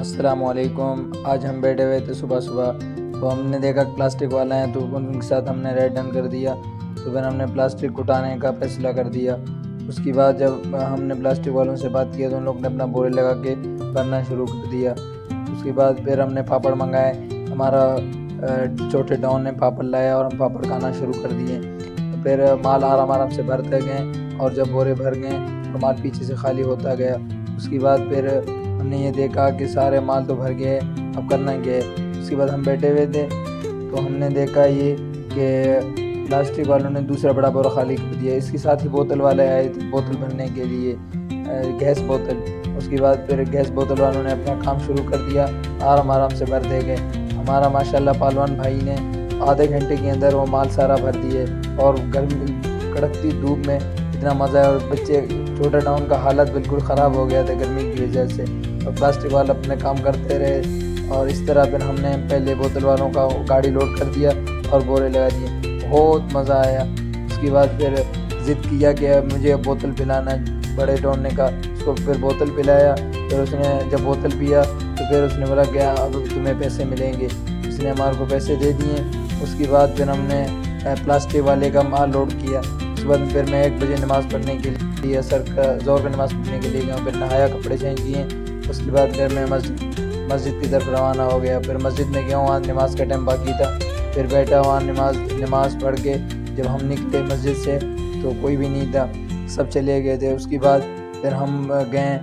السلام علیکم۔ آج ہم بیٹھے ہوئے تھے صبح تو ہم نے دیکھا پلاسٹک والا ہیں تو ان کے ساتھ ہم نے ریٹ ڈن کر دیا۔ تو پھر ہم نے پلاسٹک اٹھانے کا فیصلہ کر دیا۔ اس کے بعد جب ہم نے پلاسٹک والوں سے بات کیا تو ان لوگ نے اپنا بورے لگا کے بھرنا شروع کر دیا۔ اس کے بعد پھر ہم نے پاپڑ منگائے، ہمارا چھوٹے ڈاؤن نے پاپڑ لایا اور ہم پاپڑ کھانا شروع کر دیے۔ پھر مال آرام سے بھرتے گئے اور جب بورے بھر گئے اور مال پیچھے سے خالی ہوتا گیا۔ اس کے بعد پھر ہم نے یہ دیکھا کہ سارے مال تو بھر گئے، اب کرنا کیا ہے۔ اس کے بعد ہم بیٹھے ہوئے تھے تو ہم نے دیکھا یہ کہ پلاسٹک والوں نے دوسرا بڑا بورا خالی کر دیا۔ اس کے ساتھ ہی بوتل والے آئے تھے بوتل بھرنے کے لیے، گیس بوتل۔ اس کے بعد پھر گیس بوتل والوں نے اپنا کام شروع کر دیا، آرام سے بھرتے گئے۔ ہمارا ماشاءاللہ پہلوان بھائی نے آدھے گھنٹے کے اندر وہ مال سارا بھر دیے، اور گرمی کڑکتی دھوپ میں اتنا مزہ ہے، اور بچے چھوٹا ٹاؤن کا حالت بالکل خراب ہو گیا تھا گرمی کی وجہ سے، اور پلاسٹک والا اپنے کام کرتے رہے۔ اور اس طرح پھر ہم نے پہلے بوتل والوں کا گاڑی لوڈ کر دیا اور بورے لگا دیے، بہت مزہ آیا۔ اس کے بعد پھر ضد کیا کہ مجھے بوتل پلانا ہے، بڑے ٹون نے کہا، اس کو پھر بوتل پلایا۔ پھر اس نے جب بوتل پیا تو پھر اس نے بولا کہ اب تمہیں پیسے ملیں گے۔ اس نے ہمارے کو پیسے دے دیے۔ اس کے بعد پھر ہم نے پلاسٹک والے کا مال لوڈ کیا۔ اس کے بعد پھر میں 1 بجے نماز پڑھنے کے لیے ظہر کا نماز پڑھنے کے لیے گیا، پھر نہایا، کپڑے چینج کیے۔ اس کے بعد پھر میں مسجد کی طرف روانہ ہو گیا۔ پھر مسجد میں گیا، وہاں نماز کا ٹائم باقی تھا، پھر بیٹھا وہاں نماز پڑھ کے جب ہم نکلے مسجد سے تو کوئی بھی نہیں تھا، سب چلے گئے تھے۔ اس کے بعد پھر ہم گئے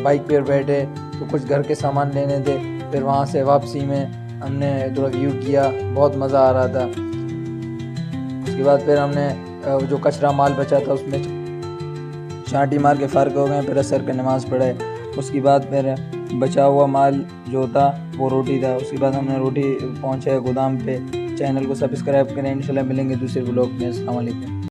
بائک پہ بیٹھے تو کچھ گھر کے سامان لینے تھے۔ پھر وہاں سے واپسی میں ہم نے تھوڑا ویو کیا، بہت مزہ آ رہا تھا۔ اس کے بعد پھر ہم نے جو کچرا مال بچا تھا اس میں چانٹی مار کے فارغ ہو گئے، پھر عصر کا نماز پڑھے۔ اس کے بعد پھر بچا ہوا مال جو تھا وہ روٹی تھا۔ اس کے بعد ہم نے روٹی پہنچائے گودام پہ۔ چینل کو سبسکرائب کریں، انشاءاللہ ملیں گے دوسرے بلاگ میں۔ السلام علیکم۔